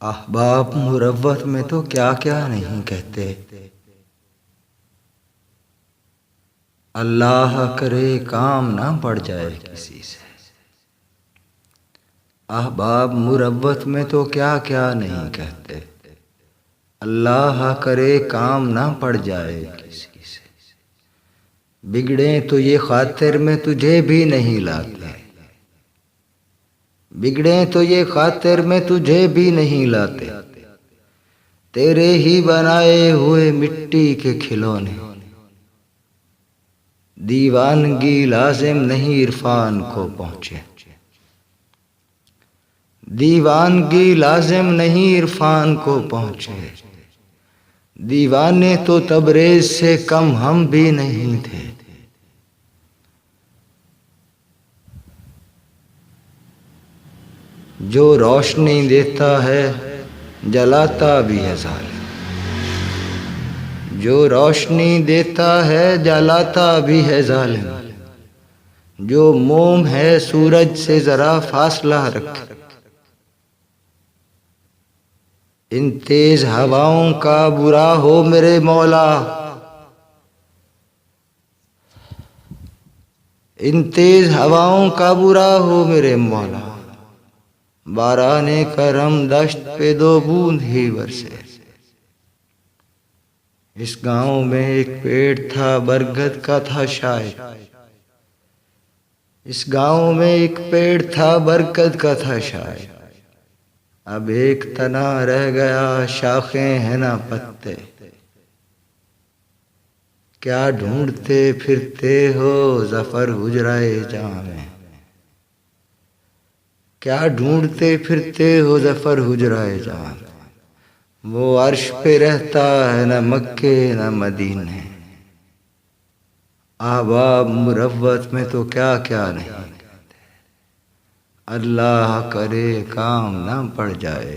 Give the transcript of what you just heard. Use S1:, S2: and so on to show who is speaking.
S1: अहबाब मुरव्वत में तो क्या क्या नहीं कहते। अल्लाह करे काम ना पड़ जाए किसी से। अहबाब मुरव्वत में तो क्या क्या नहीं कहते। अल्लाह करे काम ना पड़ जाए किसी से। बिगड़े तो ये खातिर में तुझे भी नहीं लाते। बिगड़े तो ये खातिर में तुझे भी नहीं लाते। तेरे ही बनाए हुए मिट्टी के खिलौने। दीवानगी लाजिम नहीं इरफान को पहुंचे। दीवानगी लाजिम नहीं इरफान को पहुंचे। दीवाने तो तबरेज से कम हम भी नहीं थे। जो रोशनी देता है जलाता भी है जालिम। जो रोशनी देता है जलाता भी है जालिम। जो मोम है सूरज से जरा फासला रखे। इन तेज हवाओं का बुरा हो मेरे मौला। इन तेज हवाओं का बुरा हो मेरे मौला। बाराने करम दश्त पे दो बूंद ही बरसे। इस गांव में एक पेड़ था बरगद का था शायद। इस गांव में एक पेड़ था बरगद का था शायद। अब एक तना रह गया शाखें हैं ना पत्ते। क्या ढूंढते फिरते हो ज़फर हुजराए जां में। क्या ढूंढते फिरते हो ज़फर हुजराए जां में। वो अर्श पे रहता है न मक्के न मदीने। आबाब मुरव्वत में तो क्या क्या नहीं। अल्लाह करे काम ना पड़ जाए।